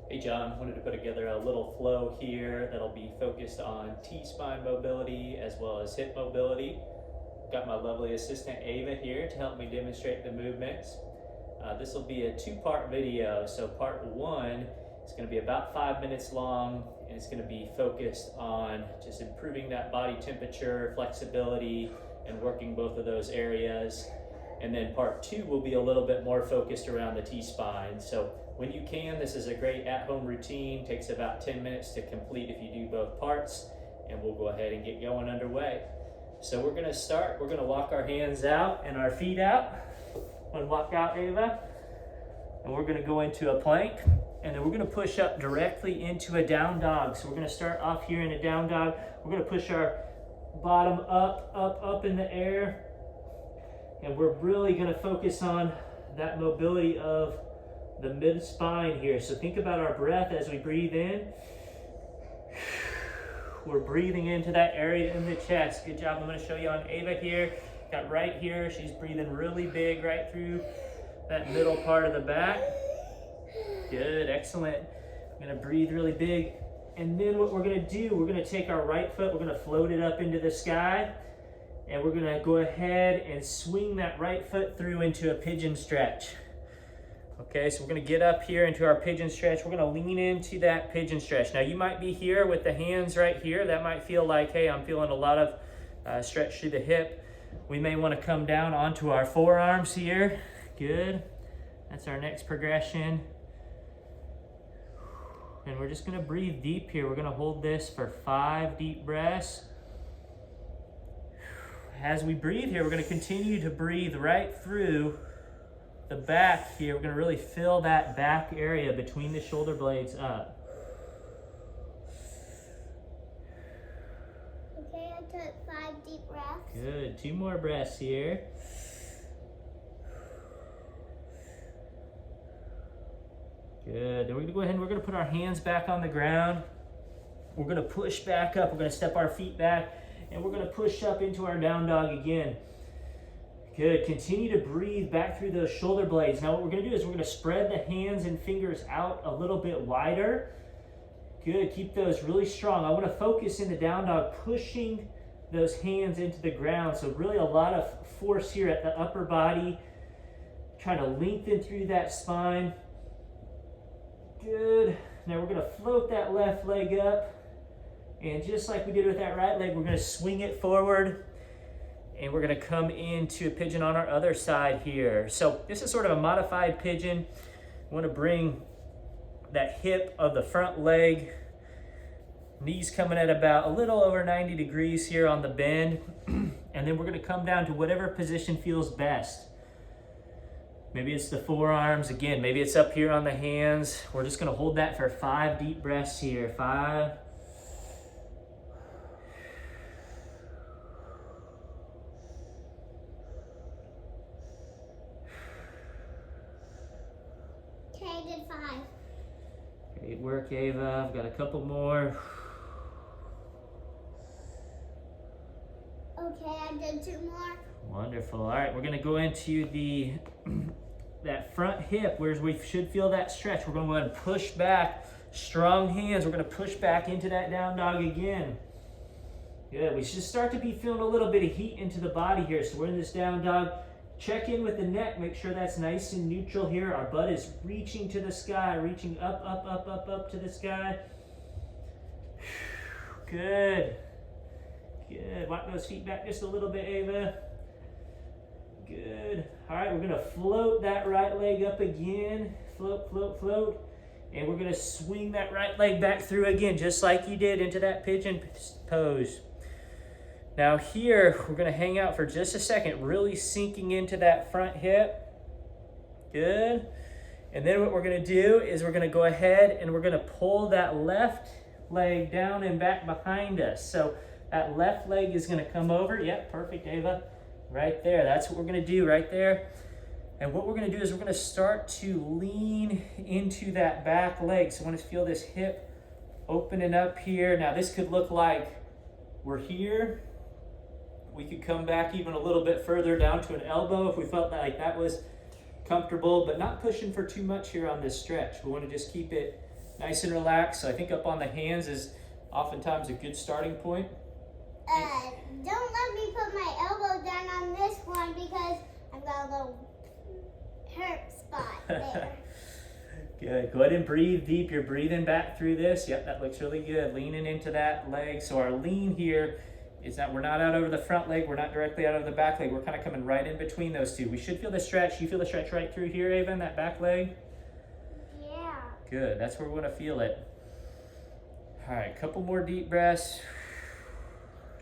Hey John, wanted to put together a little flow here that'll be focused on T-spine mobility as well as hip mobility. Got my lovely assistant Ava here to help me demonstrate the movements. This will be a two-part video. So part one is going to be about 5 minutes long, and it's going to be focused on just improving that body temperature, flexibility, and working both of those areas. And then part two will be a little bit more focused around the T-spine. So when you can, this is a great at-home routine. Takes about 10 minutes to complete if you do both parts, and we'll go ahead and get going underway. So we're gonna start, we're gonna walk our hands out and our feet out. And walk out, Ava. And we're gonna go into a plank, and then we're gonna push up directly into a down dog. So we're gonna start off here in a down dog. We're gonna push our bottom up in the air. And we're really going to focus on that mobility of the mid spine here. So think about our breath as we breathe in. We're breathing into that area in the chest. Good job. I'm going to show you on Ava here. Got right here. She's breathing really big right through that middle part of the back. Good. Excellent. I'm going to breathe really big. And then what we're going to do, we're going to take our right foot. We're going to float it up into the sky. And we're gonna go ahead and swing that right foot through into a pigeon stretch. Okay, so we're gonna get up here into our pigeon stretch. We're gonna lean into that pigeon stretch. Now you might be here with the hands right here. That might feel like, hey, I'm feeling a lot of stretch through the hip. We may wanna come down onto our forearms here. Good, that's our next progression. And we're just gonna breathe deep here. We're gonna hold this for 5 deep breaths. As we breathe here, we're going to continue to breathe right through the back here. We're going to really fill that back area between the shoulder blades up. Okay, I took 5 deep breaths. Good. 2 more breaths here. Good. Then we're going to go ahead and we're going to put our hands back on the ground. We're going to push back up. We're going to step our feet back. And we're going to push up into our down dog again. Good. Continue to breathe back through those shoulder blades. Now what we're going to do is we're going to spread the hands and fingers out a little bit wider. Good. Keep those really strong. I want to focus in the down dog, pushing those hands into the ground. So really a lot of force here at the upper body. Trying to lengthen through that spine. Good. Now we're going to float that left leg up. And just like we did with that right leg, we're going to swing it forward, and we're going to come into a pigeon on our other side here. So this is sort of a modified pigeon. We want to bring that hip of the front leg, knees coming at about a little over 90 degrees here on the bend. And then we're going to come down to whatever position feels best. Maybe it's the forearms. Again, maybe it's up here on the hands. We're just going to hold that for 5 deep breaths here. 5. Okay, I did 5. Great work, Ava. I've got a couple more. Okay, I did 2 more. Wonderful. All right, we're going to go into that front hip where we should feel that stretch. We're going to go ahead and push back. Strong hands. We're going to push back into that down dog again. Good. We should start to be feeling a little bit of heat into the body here. So we're in this down dog. Check in with the neck. Make sure that's nice and neutral here. Our butt is reaching to the sky, reaching up to the sky. Good. Good. Walk those feet back just a little bit, Ava. Good. All right, we're going to float that right leg up again. Float, float, float. And we're going to swing that right leg back through again, just like you did into that pigeon pose. Now here, we're going to hang out for just a second, really sinking into that front hip. Good. And then what we're going to do is we're going to go ahead and we're going to pull that left leg down and back behind us. So that left leg is going to come over. Yep, perfect, Ava. Right there. That's what we're going to do right there. And what we're going to do is we're going to start to lean into that back leg. So I want to feel this hip opening up here. Now this could look like we're here. We could come back even a little bit further down to an elbow if we felt like that was comfortable, but not pushing for too much here on this stretch. We want to just keep it nice and relaxed. So I think up on the hands is oftentimes a good starting point. Don't let me put my elbow down on this one because I've got a little hurt spot there. Good. Go ahead and breathe deep. You're breathing back through this. Yep, that looks really good. Leaning into that leg. So our lean here is that we're not out over the front leg. We're not directly out of the back leg. We're kind of coming right in between those two. We should feel the stretch. You feel the stretch right through here, Ava, in that back leg? Yeah. Good. That's where we want to feel it. All right, couple more deep breaths.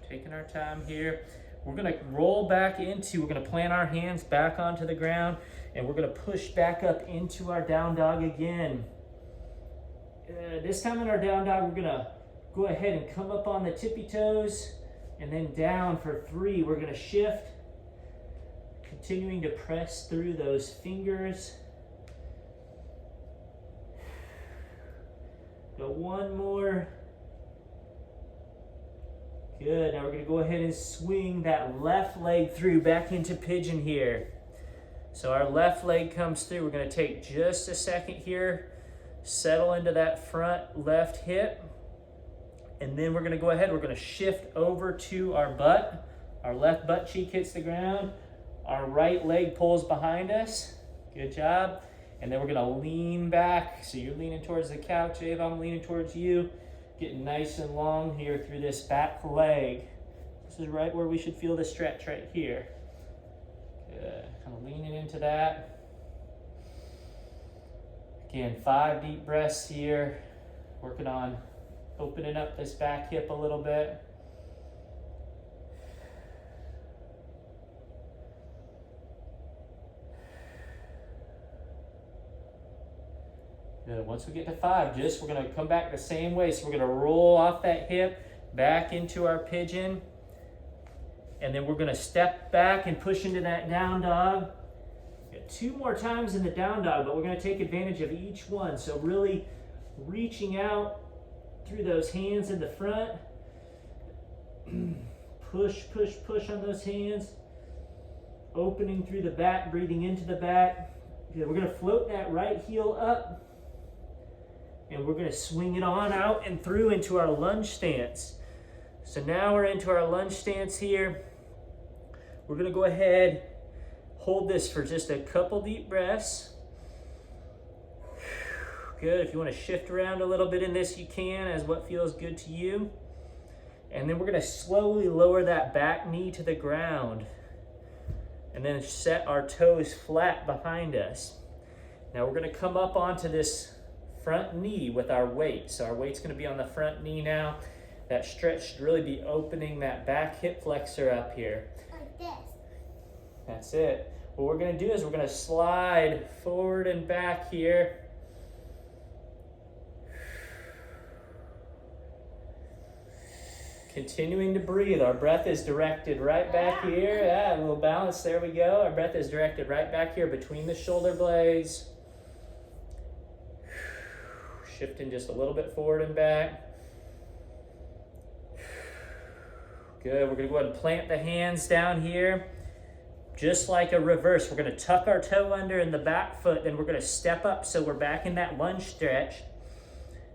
Taking our time here. We're going to roll back into, we're going to plant our hands back onto the ground, and we're going to push back up into our down dog again. This time in our down dog, we're going to go ahead and come up on the tippy toes, and then down for 3. We're going to shift, continuing to press through those fingers. Go one more. Good. Now we're going to go ahead and swing that left leg through back into pigeon here. So our left leg comes through. We're going to take just a second here, settle into that front left hip, and then we're going to go ahead. We're going to shift over to our butt. Our left butt cheek hits the ground. Our right leg pulls behind us. Good job. And then we're going to lean back. So you're leaning towards the couch, Ava. I'm leaning towards you. Getting nice and long here through this back leg. This is right where we should feel the stretch right here. Good. Kind of leaning into that. Again, 5 deep breaths here. Working on opening up this back hip a little bit. Good. Once we get to 5, we're going to come back the same way. So we're going to roll off that hip, back into our pigeon. And then we're going to step back and push into that down dog. Got 2 more times in the down dog, but we're going to take advantage of each one. So really reaching out through those hands in the front. Push, push, push on those hands. Opening through the back, breathing into the back. Good. We're going to float that right heel up. And we're going to swing it on out and through into our lunge stance. So now we're into our lunge stance here. We're going to go ahead, hold this for just a couple deep breaths. Good. If you want to shift around a little bit in this, you can, as what feels good to you. And then we're going to slowly lower that back knee to the ground. And then set our toes flat behind us. Now we're going to come up onto this front knee with our weight. So our weight's going to be on the front knee now. That stretch should really be opening that back hip flexor up here. Like this. That's it. What we're going to do is we're going to slide forward and back here. Continuing to breathe. Our breath is directed right back here. Yeah, a little balance. There we go. Our breath is directed right back here between the shoulder blades. Shifting just a little bit forward and back. Good. We're going to go ahead and plant the hands down here. Just like a reverse. We're going to tuck our toe under in the back foot. Then we're going to step up so we're back in that lunge stretch.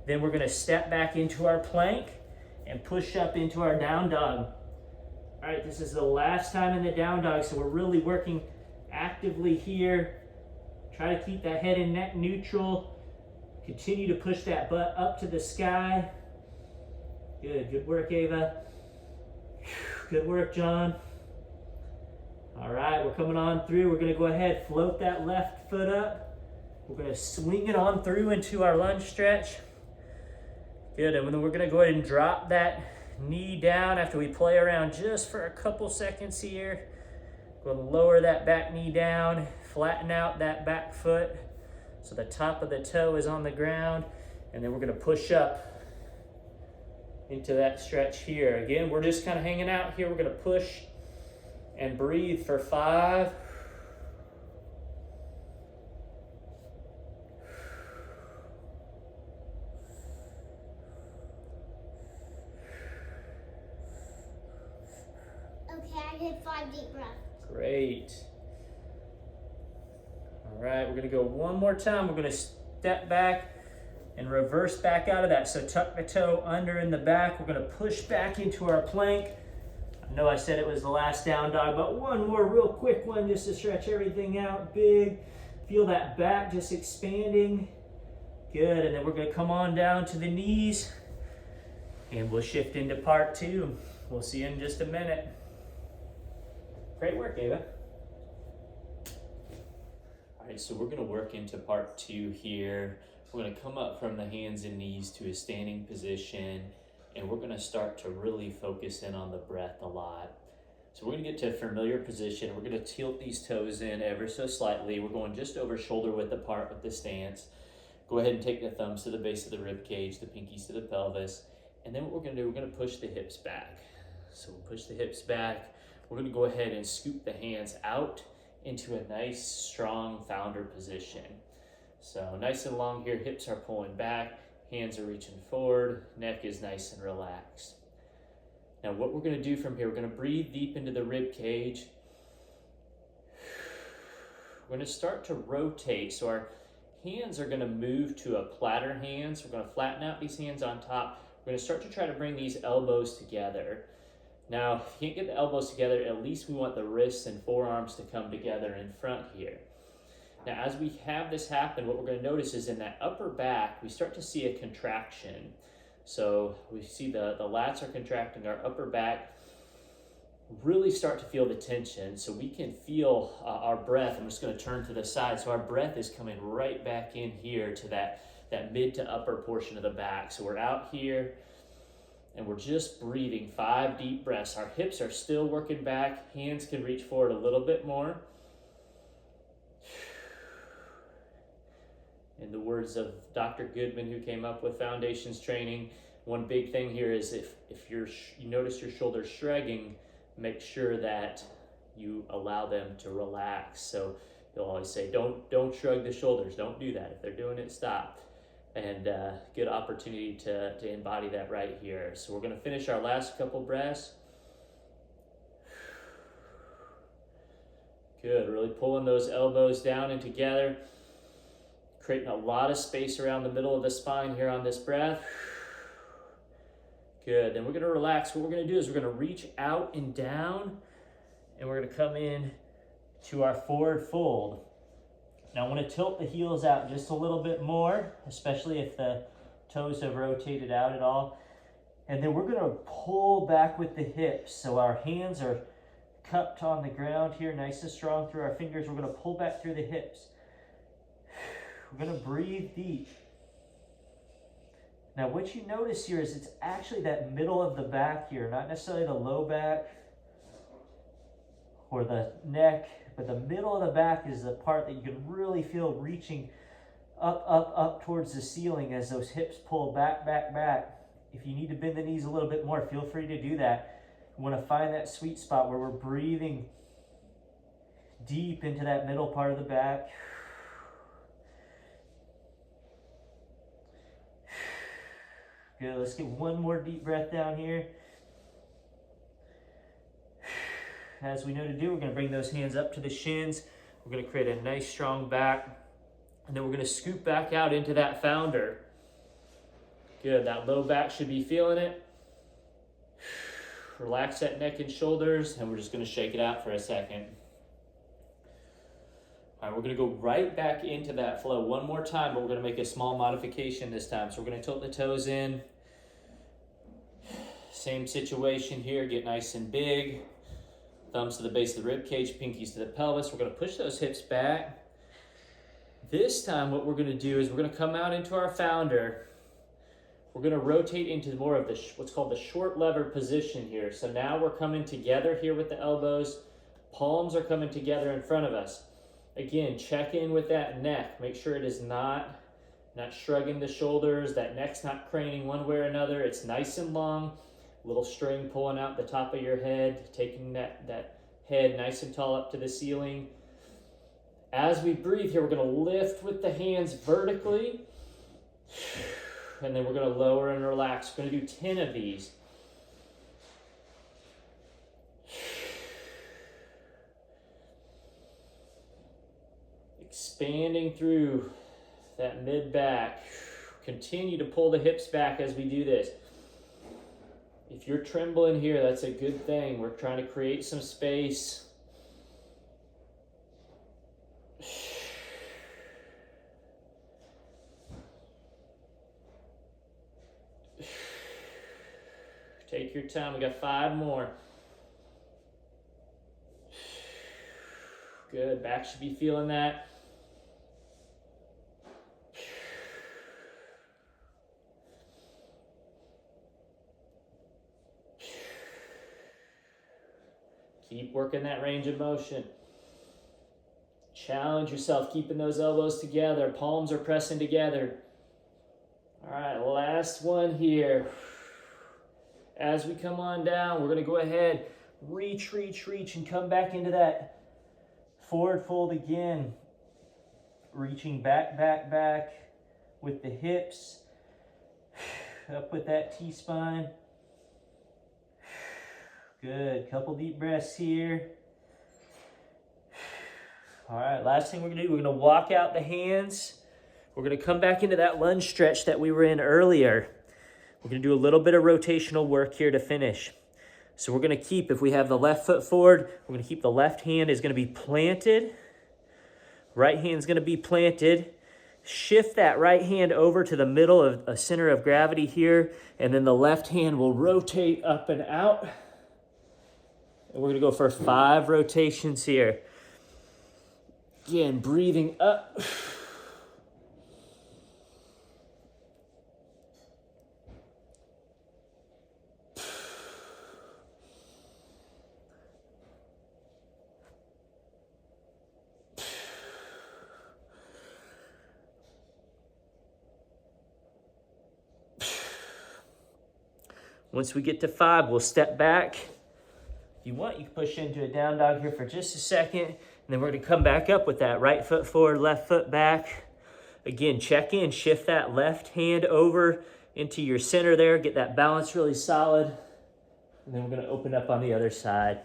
Then we're going to step back into our plank and push up into our down dog. All right, this is the last time in the down dog, so we're really working actively here. Try to keep that head and neck neutral. Continue to push that butt up to the sky. Good work, Ava. Good work, John. All right, we're coming on through. We're gonna go ahead, float that left foot up. We're gonna swing it on through into our lunge stretch. Good, and then we're gonna go ahead and drop that knee down after we play around just for a couple seconds here. We'll lower that back knee down, flatten out that back foot so the top of the toe is on the ground, and then we're gonna push up into that stretch here. Again, we're just kind of hanging out here. We're gonna push and breathe for 5. Okay, I did 5 deep breaths. Great. All right, we're gonna go one more time. We're gonna step back and reverse back out of that. So tuck the toe under in the back. We're gonna push back into our plank. I know I said it was the last down dog, but one more real quick one just to stretch everything out big. Feel that back just expanding. Good, and then we're gonna come on down to the knees and we'll shift into part 2. We'll see you in just a minute. Great work, Ava. All right, so we're gonna work into part 2 here. We're gonna come up from the hands and knees to a standing position, and we're gonna start to really focus in on the breath a lot. So we're gonna get to a familiar position. We're gonna tilt these toes in ever so slightly. We're going just over shoulder width apart with the stance. Go ahead and take the thumbs to the base of the rib cage, the pinkies to the pelvis. And then what we're gonna do, we're gonna push the hips back. So we'll push the hips back. We're gonna go ahead and scoop the hands out into a nice, strong founder position. So nice and long here, hips are pulling back, hands are reaching forward, neck is nice and relaxed. Now what we're gonna do from here, we're gonna breathe deep into the rib cage. We're gonna start to rotate, so our hands are gonna move to a platter hands. We're gonna flatten out these hands on top. We're gonna start to try to bring these elbows together. Now, if you can't get the elbows together, at least we want the wrists and forearms to come together in front here. Now, as we have this happen, what we're gonna notice is in that upper back, we start to see a contraction. So we see the lats are contracting, our upper back, really start to feel the tension. So we can feel our breath. I'm just gonna turn to the side. So our breath is coming right back in here to that mid to upper portion of the back. So we're out here and we're just breathing 5 deep breaths. Our hips are still working back. Hands can reach forward a little bit more. In the words of Dr. Goodman, who came up with foundations training, one big thing here is if you notice your shoulders shrugging, make sure that you allow them to relax. So he'll always say, don't shrug the shoulders. Don't do that. If they're doing it, stop. And good opportunity to embody that right here. So we're gonna finish our last couple breaths. Good, really pulling those elbows down and together, creating a lot of space around the middle of the spine here on this breath. Good, then we're gonna relax. What we're gonna do is we're gonna reach out and down, and we're gonna come in to our forward fold. Now I want to tilt the heels out just a little bit more, especially if the toes have rotated out at all. And then we're going to pull back with the hips. So our hands are cupped on the ground here, nice and strong through our fingers. We're going to pull back through the hips. We're going to breathe deep. Now what you notice here is it's actually that middle of the back here, not necessarily the low back or the neck, but the middle of the back is the part that you can really feel reaching up towards the ceiling as those hips pull back. If you need to bend the knees a little bit more, feel free to do that. You want to find that sweet spot where we're breathing deep into that middle part of the back. Good, let's get one more deep breath down here. As we know to do, we're gonna bring those hands up to the shins. We're gonna create a nice strong back. And then we're gonna scoop back out into that founder. Good, that low back should be feeling it. Relax that neck and shoulders, and we're just gonna shake it out for a second. All right, we're gonna go right back into that flow one more time, but we're gonna make a small modification this time. So we're gonna tilt the toes in. Same situation here, get nice and big. Thumbs to the base of the rib cage, pinkies to the pelvis. We're gonna push those hips back. This time what we're gonna do is we're gonna come out into our founder. We're gonna rotate into more of the what's called the short lever position here. So now we're coming together here with the elbows. Palms are coming together in front of us. Again, check in with that neck. Make sure it is not shrugging the shoulders. That neck's not craning one way or another. It's nice and long. Little string pulling out the top of your head, taking that head nice and tall up to the ceiling. As we breathe here, we're gonna lift with the hands vertically, and then we're gonna lower and relax. We're gonna do 10 of these. Expanding through that mid back. Continue to pull the hips back as we do this. If you're trembling here, that's a good thing. We're trying to create some space. Take your time. We got 5 more. Good. Back should be feeling that. Keep working that range of motion. Challenge yourself, keeping those elbows together. Palms are pressing together. All right, last one here. As we come on down, we're going to go ahead, reach, and come back into that forward fold again. Reaching back with the hips. Up with that T-spine. Good. Couple deep breaths here. All right, last thing we're going to do, we're going to walk out the hands. We're going to come back into that lunge stretch that we were in earlier. We're going to do a little bit of rotational work here to finish. So we're going to keep, if we have the left foot forward, we're going to keep the left hand is going to be planted. Right hand's going to be planted. Shift that right hand over to the middle of a center of gravity here, and then the left hand will rotate up and out. And we're going to go for 5 rotations here. Again, breathing up. Once we get to 5, we'll step back. If you want, you can push into a down dog here for just a second, and then we're going to come back up with that right foot forward, left foot back. Again, check in, shift that left hand over into your center there, get that balance really solid, and then we're going to open up on the other side.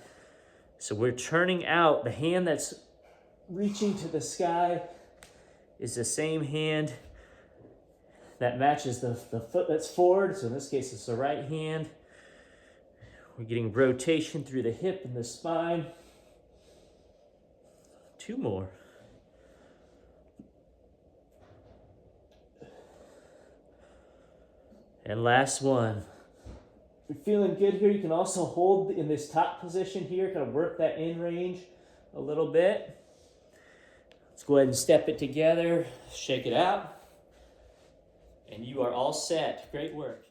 So we're turning out. The hand that's reaching to the sky is the same hand that matches the foot that's forward. So in this case, it's the right hand. We're getting rotation through the hip and the spine. 2 more. And last one. If you're feeling good here, you can also hold in this top position here, kind of work that in range a little bit. Let's go ahead and step it together, shake it out. And you are all set. Great work.